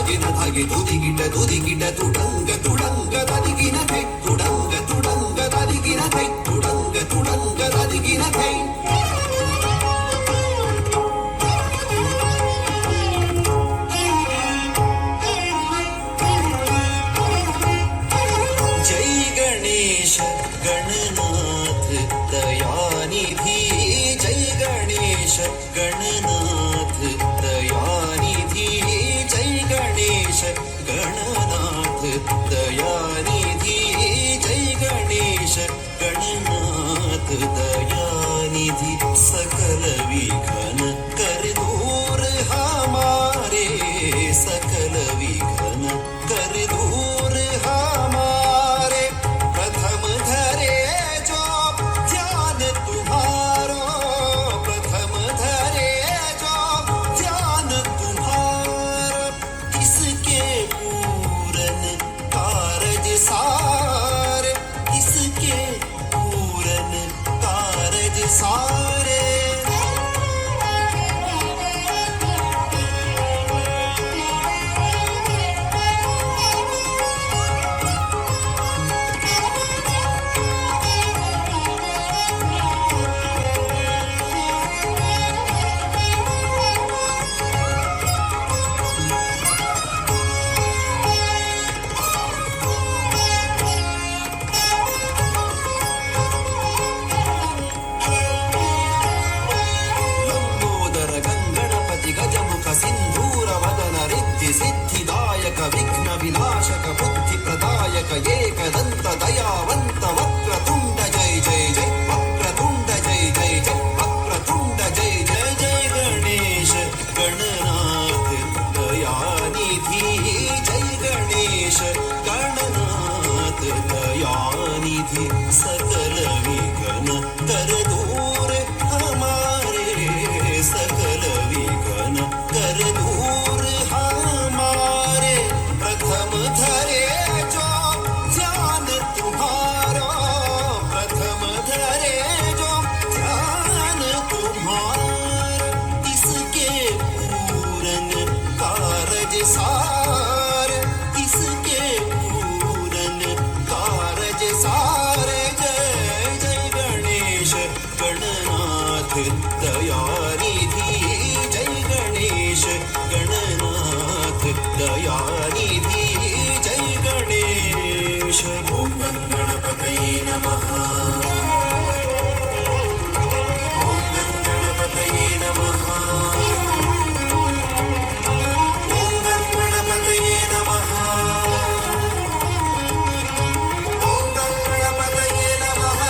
ದಾಗಿನ ಧಾಗೆ ತುದಿಗಿಟ ತುದಿಗಿಟ ತುಡಂಗ ತುಡಂಗ ತದಿಗಿನ ಕೈ ತುಡಂಗ ತುಡಂಗ ತದಿಗಿನ ಕೈ ತುಡಂಗ ತುಡಂಗ ತದಿಗಿನ ಕೈ जय गणेश गणनाथ दयानिधि जय गणेश गणनाथ दयानिधि जय गणेश गणनाथ दयानिधि जय गणेश गणनाथ दयानिधि सकल विघ्न कर दूर हमारे सकल विघ्न कर दूर हमारे प्रथम धरे जो ध्यान तुम्हारो प्रथम धरे जो ध्यान तुम्हारा इसके पूरन कारज सारे इसके पूरन कारज सारे सिंधूर वदन रिद्धि सिद्धिदायक विघ्न विनाशक बुद्धि प्रदायक एकदंत दयावंत वक्रतुंड जय जय जय वक्रतुंड जय जय जय वक्रतुंड जय जय जय गणेश गणनाथ दयानिधि जय गणेश गणनाथ दयानिधि सकल विघ्न कर दूर हमारे सकल विघ्न कर दूर हमारे प्रथम धरे जो ध्यान तुम्हारा प्रथम धरे जो ध्यान तुम्हारा इसके पूरन कारज सार इसके पूरन कारज सारे जय जय गणेश गणनाथ दयानिधि जय गणेश गणनाथ दयानिधि जय गणेश ओम गणपतये नमः ओम गणपतये नमः ओम गणपतये नमः ओम गणपतये नमः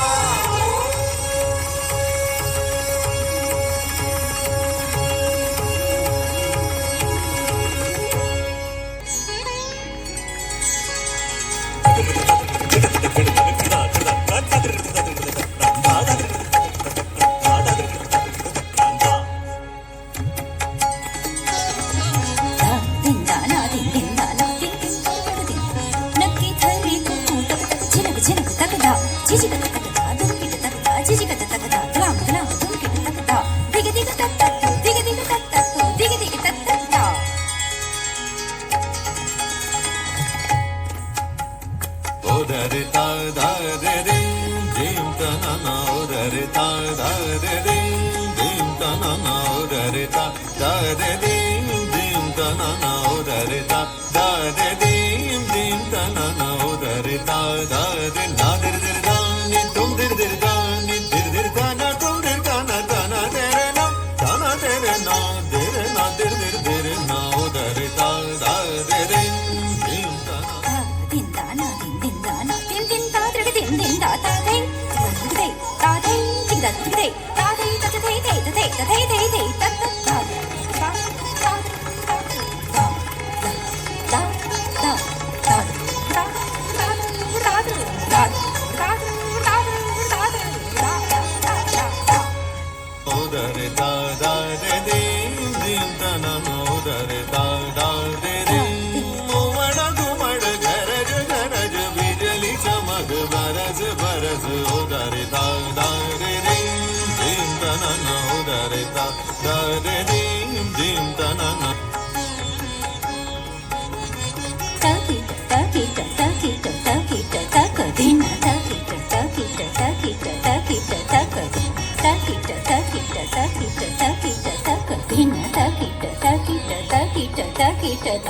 बरस उदरे दा रे रे दिन तना उदरे ता